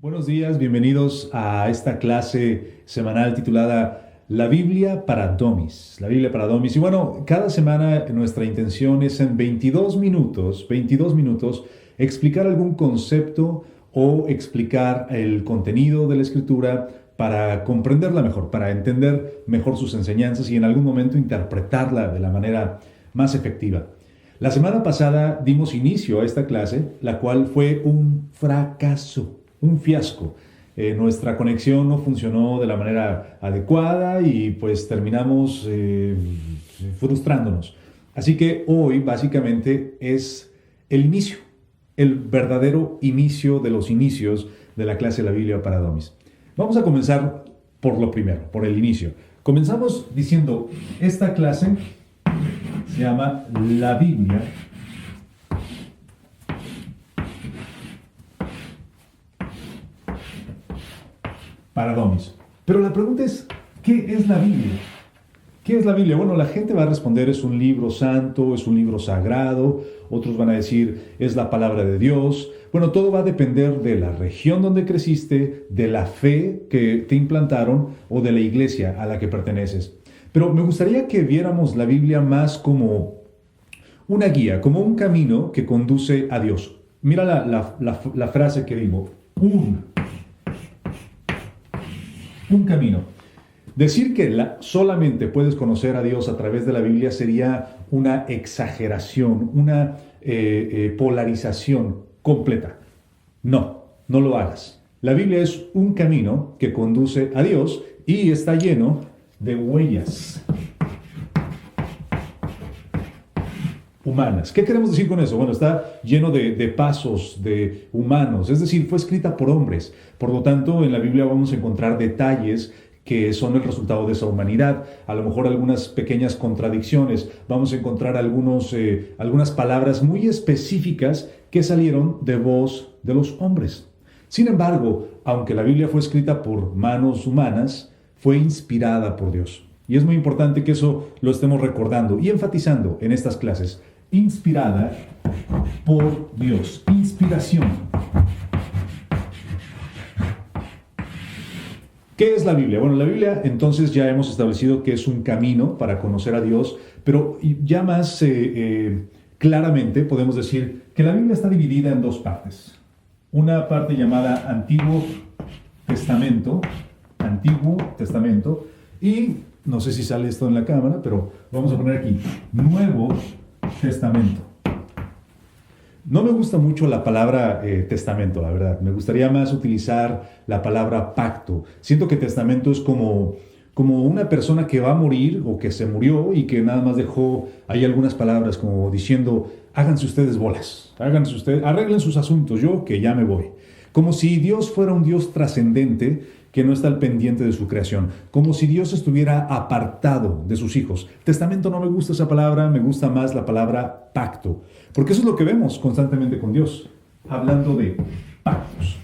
Buenos días, bienvenidos a esta clase semanal titulada La Biblia para Domis. La Biblia para Domis. Y bueno, cada semana nuestra intención es en 22 minutos, explicar algún concepto o explicar el contenido de la Escritura para comprenderla mejor, para entender mejor sus enseñanzas y en algún momento interpretarla de la manera más efectiva. La semana pasada dimos inicio a esta clase, la cual fue un fracaso. Un fiasco. Nuestra conexión no funcionó de la manera adecuada y pues terminamos frustrándonos. Así que hoy básicamente es el inicio, el verdadero inicio de los inicios de la clase de la Biblia para Domis. Vamos a comenzar por lo primero, por el inicio. Comenzamos diciendo, esta clase se llama La Biblia para Domis. Pero la pregunta es, ¿qué es la Biblia? ¿Qué es la Biblia? Bueno, la gente va a responder, es un libro santo, es un libro sagrado. Otros van a decir, es la palabra de Dios. Bueno, todo va a depender de la región donde creciste, de la fe que te implantaron o de la iglesia a la que perteneces. Pero me gustaría que viéramos la Biblia más como una guía, como un camino que conduce a Dios. Mira la frase que digo, un camino. Decir que solamente puedes conocer a Dios a través de la Biblia sería una exageración, una polarización completa. No, no lo hagas. La Biblia es un camino que conduce a Dios y está lleno de huellas humanas. ¿Qué queremos decir con eso? Bueno, está lleno de pasos de humanos, es decir, fue escrita por hombres. Por lo tanto, en la Biblia vamos a encontrar detalles que son el resultado de esa humanidad, a lo mejor algunas pequeñas contradicciones, vamos a encontrar algunas palabras muy específicas que salieron de voz de los hombres. Sin embargo, aunque la Biblia fue escrita por manos humanas, fue inspirada por Dios. Y es muy importante que eso lo estemos recordando y enfatizando en estas clases. Inspirada por Dios. Inspiración. ¿Qué es la Biblia? Bueno, la Biblia entonces ya hemos establecido que es un camino para conocer a Dios, pero ya más claramente podemos decir que la Biblia está dividida en dos partes. Una parte llamada Antiguo Testamento, y no sé si sale esto en la cámara, pero vamos a poner aquí, Nuevo Testamento. No me gusta mucho la palabra testamento, la verdad. Me gustaría más utilizar la palabra pacto. Siento que testamento es como una persona que va a morir o que se murió y que nada más dejó ahí algunas palabras como diciendo, háganse ustedes bolas, arreglen sus asuntos, yo que ya me voy. Como si Dios fuera un Dios trascendente que no está al pendiente de su creación, como si Dios estuviera apartado de sus hijos. Testamento no me gusta esa palabra, me gusta más la palabra pacto, porque eso es lo que vemos constantemente con Dios, hablando de pactos.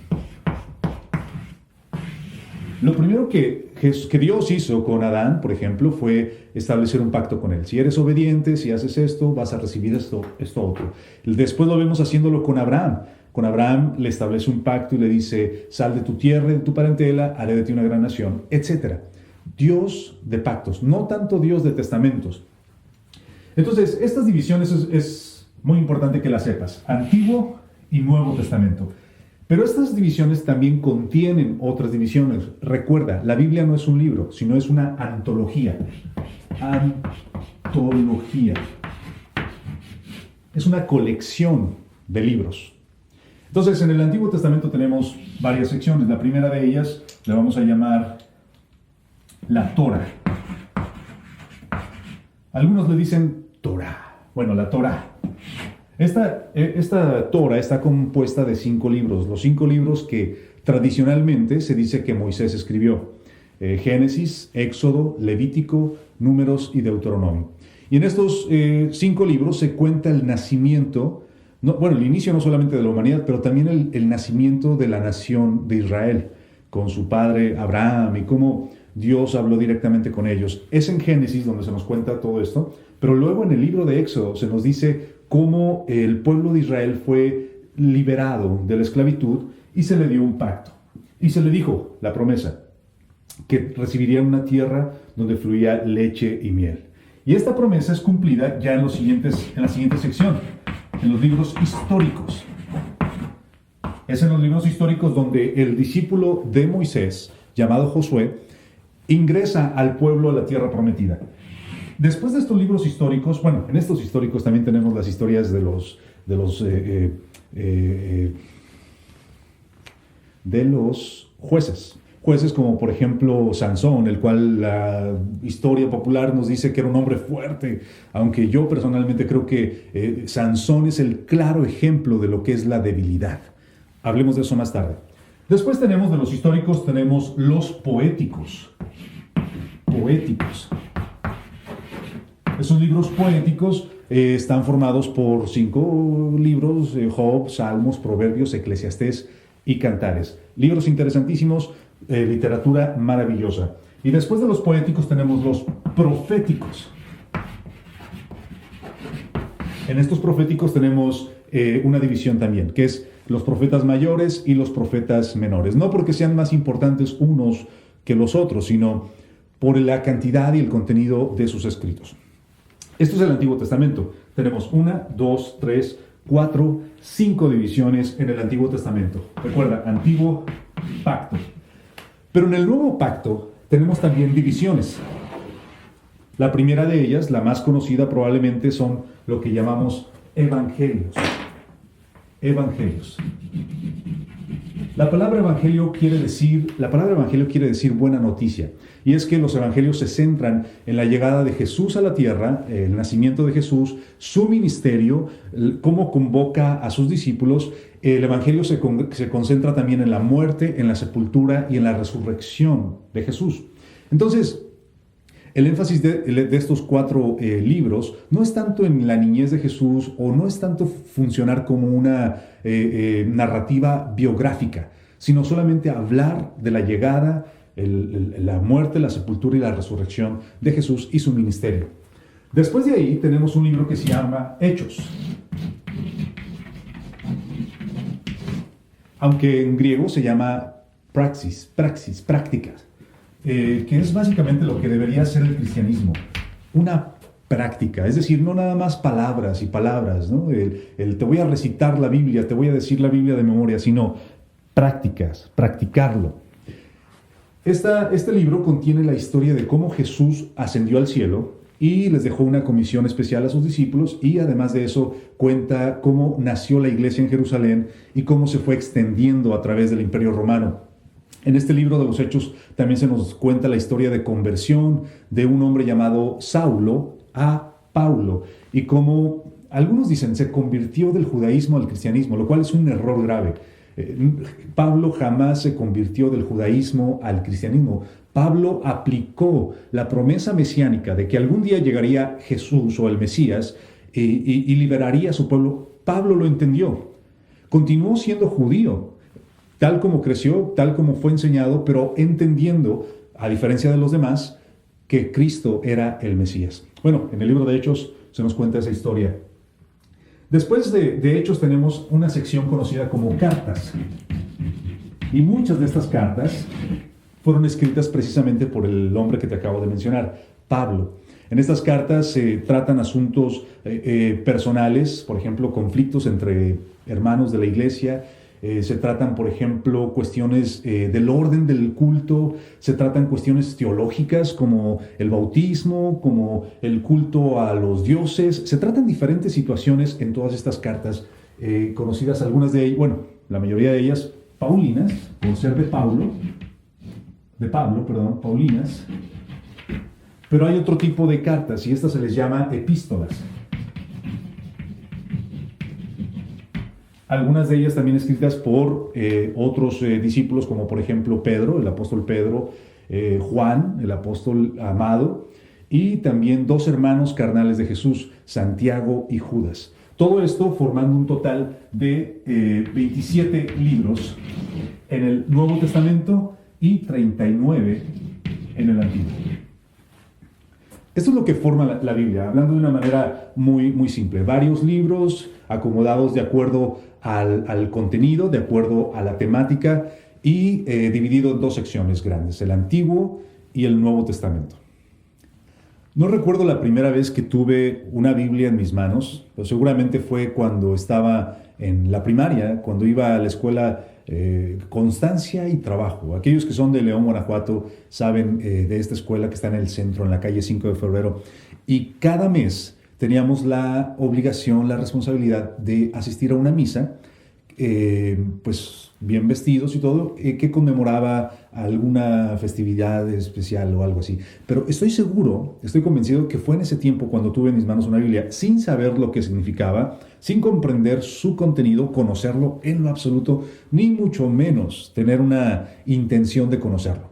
Lo primero que Dios hizo con Adán, por ejemplo, fue establecer un pacto con él. Si eres obediente, si haces esto, vas a recibir esto otro. Después lo vemos haciéndolo con Abraham. Con Abraham le establece un pacto y le dice, sal de tu tierra y de tu parentela, haré de ti una gran nación, etc. Dios de pactos, no tanto Dios de testamentos. Entonces, estas divisiones es muy importante que las sepas. Antiguo y Nuevo Testamento. Pero estas divisiones también contienen otras divisiones. Recuerda, la Biblia no es un libro, sino es una antología. Antología. Es una colección de libros. Entonces, en el Antiguo Testamento tenemos varias secciones. La primera de ellas la vamos a llamar la Torah. Algunos le dicen Torah. Bueno, la Torah. Esta Torah está compuesta de 5 libros. Los 5 libros que tradicionalmente se dice que Moisés escribió. Génesis, Éxodo, Levítico, Números y Deuteronomio. Y en estos 5 libros se cuenta el nacimiento, el inicio no solamente de la humanidad, pero también el nacimiento de la nación de Israel, con su padre Abraham y cómo Dios habló directamente con ellos. Es en Génesis donde se nos cuenta todo esto, pero luego en el libro de Éxodo se nos dice cómo el pueblo de Israel fue liberado de la esclavitud y se le dio un pacto. Y se le dijo la promesa, que recibirían una tierra donde fluía leche y miel. Y esta promesa es cumplida ya en la siguiente sección, en los libros históricos. Es en los libros históricos donde el discípulo de Moisés, llamado Josué, ingresa al pueblo a la tierra prometida. Después de estos libros históricos, bueno, en estos históricos también tenemos las historias de los jueces. Jueces como por ejemplo Sansón, el cual la historia popular nos dice que era un hombre fuerte, aunque yo personalmente creo que Sansón es el claro ejemplo de lo que es la debilidad. Hablemos de eso más tarde. Después tenemos de los históricos, tenemos los poéticos. Poéticos. Esos libros poéticos están formados por 5 libros, Job, Salmos, Proverbios, Eclesiastés y Cantares. Libros interesantísimos, literatura maravillosa. Y después de los poéticos tenemos los proféticos. En estos proféticos tenemos una división también, que es los profetas mayores y los profetas menores. No porque sean más importantes unos que los otros, sino por la cantidad y el contenido de sus escritos. Esto es el Antiguo Testamento. Tenemos 1, 2, 3, 4, 5 divisiones en el Antiguo Testamento. Recuerda, Antiguo Pacto. Pero en el Nuevo Pacto tenemos también divisiones. La primera de ellas, la más conocida probablemente, son lo que llamamos evangelios. Evangelios. La palabra evangelio quiere decir buena noticia. Y es que los evangelios se centran en la llegada de Jesús a la tierra, el nacimiento de Jesús, su ministerio, cómo convoca a sus discípulos. El evangelio se concentra también en la muerte, en la sepultura y en la resurrección de Jesús. Entonces, el énfasis de estos 4 libros no es tanto en la niñez de Jesús o no es tanto funcionar como una narrativa biográfica, sino solamente hablar de la llegada, la muerte, la sepultura y la resurrección de Jesús y su ministerio. Después de ahí tenemos un libro que se llama Hechos. Aunque en griego se llama praxis, prácticas. Que es básicamente lo que debería ser el cristianismo, una práctica, es decir, no nada más palabras y palabras, ¿no? Te voy a recitar la Biblia, te voy a decir la Biblia de memoria, sino prácticas, practicarlo. Este libro contiene la historia de cómo Jesús ascendió al cielo y les dejó una comisión especial a sus discípulos, y además de eso cuenta cómo nació la iglesia en Jerusalén y cómo se fue extendiendo a través del Imperio Romano. En este libro de los Hechos también se nos cuenta la historia de conversión de un hombre llamado Saulo a Paulo, y cómo algunos dicen se convirtió del judaísmo al cristianismo, lo cual es un error grave. Pablo jamás se convirtió del judaísmo al cristianismo. Pablo aplicó la promesa mesiánica de que algún día llegaría Jesús o el Mesías y liberaría a su pueblo. Pablo lo entendió. Continuó siendo judío, tal como creció, tal como fue enseñado, pero entendiendo, a diferencia de los demás, que Cristo era el Mesías. Bueno, en el libro de Hechos se nos cuenta esa historia. Después de Hechos tenemos una sección conocida como cartas. Y muchas de estas cartas fueron escritas precisamente por el hombre que te acabo de mencionar, Pablo. En estas cartas se tratan asuntos personales, por ejemplo, conflictos entre hermanos de la iglesia. Se tratan, por ejemplo, cuestiones del orden del culto, se tratan cuestiones teológicas como el bautismo, como el culto a los dioses. Se tratan diferentes situaciones en todas estas cartas, conocidas algunas de ellas, bueno, la mayoría de ellas paulinas, por ser de Pablo, paulinas. Pero hay otro tipo de cartas y estas se les llama epístolas. Algunas de ellas también escritas por otros discípulos, como por ejemplo Pedro, el apóstol Pedro, Juan, el apóstol amado, y también 2 hermanos carnales de Jesús, Santiago y Judas. Todo esto formando un total de 27 libros en el Nuevo Testamento y 39 en el Antiguo. Esto es lo que forma la Biblia, hablando de una manera muy, muy simple. Varios libros acomodados de acuerdo al contenido, de acuerdo a la temática, y dividido en dos secciones grandes, el Antiguo y el Nuevo Testamento. No recuerdo la primera vez que tuve una Biblia en mis manos, pero seguramente fue cuando estaba en la primaria, cuando iba a la escuela Constancia y Trabajo. Aquellos que son de León, Guanajuato, saben de esta escuela que está en el centro, en la calle 5 de Febrero. Y cada mes teníamos la obligación, la responsabilidad de asistir a una misa, pues bien vestidos y todo, que conmemoraba alguna festividad especial o algo así. Pero estoy seguro, estoy convencido que fue en ese tiempo cuando tuve en mis manos una Biblia, sin saber lo que significaba, sin comprender su contenido, conocerlo en lo absoluto, ni mucho menos tener una intención de conocerlo.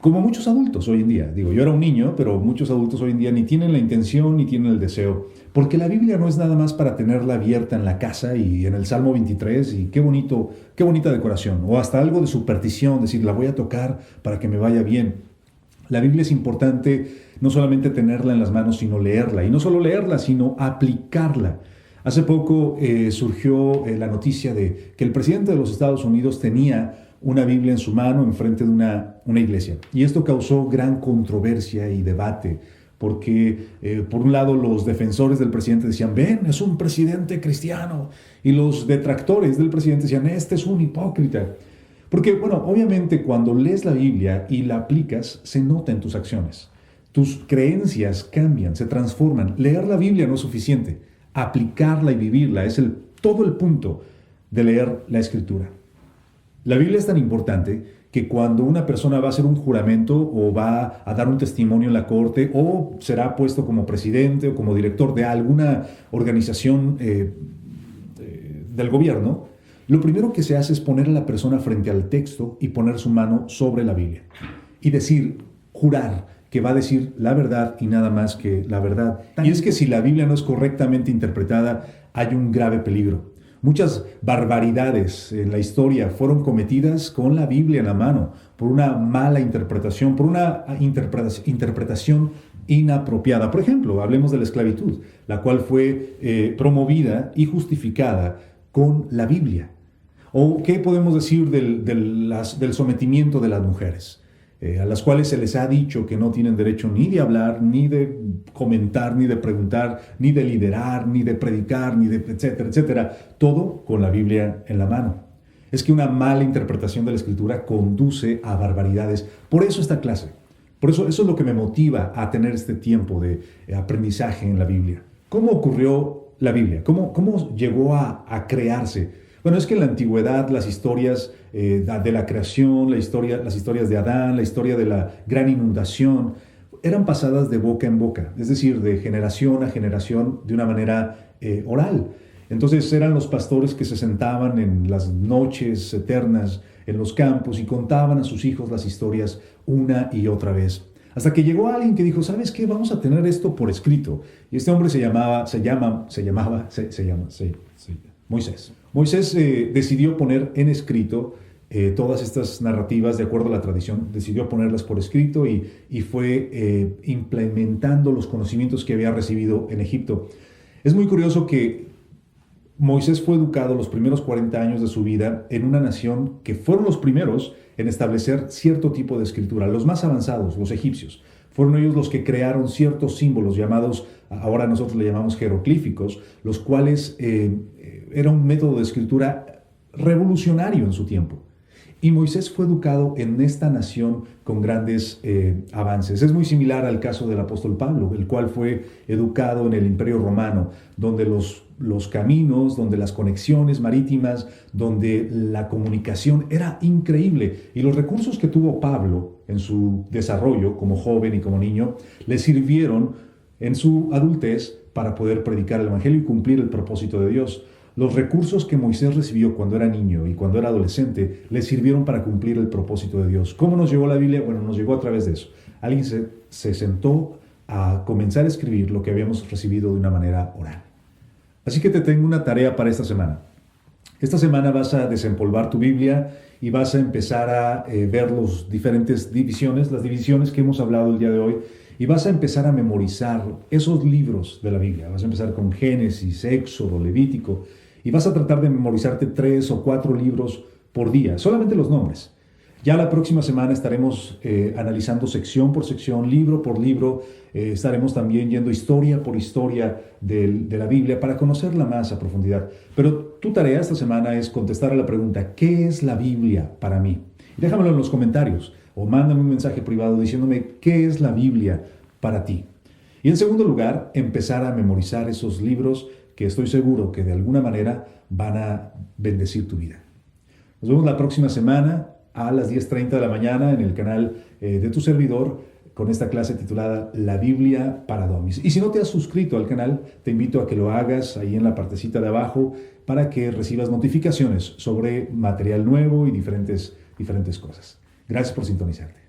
Como muchos adultos hoy en día, digo, yo era un niño, pero muchos adultos hoy en día ni tienen la intención ni tienen el deseo, porque la Biblia no es nada más para tenerla abierta en la casa y en el Salmo 23 y qué bonito, qué bonita decoración, o hasta algo de superstición, decir, la voy a tocar para que me vaya bien. La Biblia es importante no solamente tenerla en las manos, sino leerla, y no solo leerla, sino aplicarla. Hace poco surgió la noticia de que el presidente de los Estados Unidos tenía una Biblia en su mano enfrente de una iglesia. Y esto causó gran controversia y debate, porque por un lado los defensores del presidente decían, ven, es un presidente cristiano, y los detractores del presidente decían, este es un hipócrita. Porque, bueno, obviamente cuando lees la Biblia y la aplicas, se nota en tus acciones. Tus creencias cambian, se transforman. Leer la Biblia no es suficiente. Aplicarla y vivirla es todo el punto de leer la Escritura. La Biblia es tan importante que cuando una persona va a hacer un juramento o va a dar un testimonio en la corte o será puesto como presidente o como director de alguna organización del gobierno, lo primero que se hace es poner a la persona frente al texto y poner su mano sobre la Biblia y decir, jurar que va a decir la verdad y nada más que la verdad. Y es que si la Biblia no es correctamente interpretada, hay un grave peligro. Muchas barbaridades en la historia fueron cometidas con la Biblia en la mano, por una mala interpretación, por una interpretación inapropiada. Por ejemplo, hablemos de la esclavitud, la cual fue promovida y justificada con la Biblia. ¿O qué podemos decir del sometimiento de las mujeres? A las cuales se les ha dicho que no tienen derecho ni de hablar, ni de comentar, ni de preguntar, ni de liderar, ni de predicar, ni de etcétera, etcétera. Todo con la Biblia en la mano. Es que una mala interpretación de la Escritura conduce a barbaridades. Por eso esta clase. Por eso es lo que me motiva a tener este tiempo de aprendizaje en la Biblia. ¿Cómo ocurrió la Biblia? ¿Cómo llegó a crearse? Bueno, es que en la antigüedad las historias de la creación, las historias de Adán, la historia de la gran inundación, eran pasadas de boca en boca, es decir, de generación a generación de una manera oral. Entonces eran los pastores que se sentaban en las noches eternas en los campos y contaban a sus hijos las historias una y otra vez. Hasta que llegó alguien que dijo, ¿sabes qué? Vamos a tener esto por escrito. Y este hombre se llama Moisés. Moisés decidió poner en escrito todas estas narrativas de acuerdo a la tradición, decidió ponerlas por escrito y fue implementando los conocimientos que había recibido en Egipto. Es muy curioso que Moisés fue educado los primeros 40 años de su vida en una nación que fueron los primeros en establecer cierto tipo de escritura, los más avanzados, los egipcios. Fueron ellos los que crearon ciertos símbolos llamados, ahora nosotros le llamamos jeroglíficos, los cuales era un método de escritura revolucionario en su tiempo. Y Moisés fue educado en esta nación con grandes avances. Es muy similar al caso del apóstol Pablo, el cual fue educado en el Imperio Romano, donde los caminos, donde las conexiones marítimas, donde la comunicación era increíble. Y los recursos que tuvo Pablo en su desarrollo como joven y como niño, le sirvieron en su adultez para poder predicar el Evangelio y cumplir el propósito de Dios. Los recursos que Moisés recibió cuando era niño y cuando era adolescente le sirvieron para cumplir el propósito de Dios. ¿Cómo nos llegó la Biblia? Bueno, nos llegó a través de eso. Alguien se sentó a comenzar a escribir lo que habíamos recibido de una manera oral. Así que te tengo una tarea para esta semana. Esta semana vas a desempolvar tu Biblia y vas a empezar a ver las diferentes divisiones, las divisiones que hemos hablado el día de hoy, y vas a empezar a memorizar esos libros de la Biblia. Vas a empezar con Génesis, Éxodo, Levítico, y vas a tratar de memorizarte 3 o 4 libros por día, solamente los nombres. Ya la próxima semana estaremos analizando sección por sección, libro por libro. Estaremos también yendo historia por historia de la Biblia para conocerla más a profundidad. Pero tu tarea esta semana es contestar a la pregunta, ¿qué es la Biblia para mí? Y déjamelo en los comentarios o mándame un mensaje privado diciéndome qué es la Biblia para ti. Y en segundo lugar, empezar a memorizar esos libros que estoy seguro que de alguna manera van a bendecir tu vida. Nos vemos la próxima semana a las 10:30 de la mañana en el canal de tu servidor con esta clase titulada La Biblia para Domis. Y si no te has suscrito al canal, te invito a que lo hagas ahí en la partecita de abajo para que recibas notificaciones sobre material nuevo y diferentes cosas. Gracias por sintonizarte.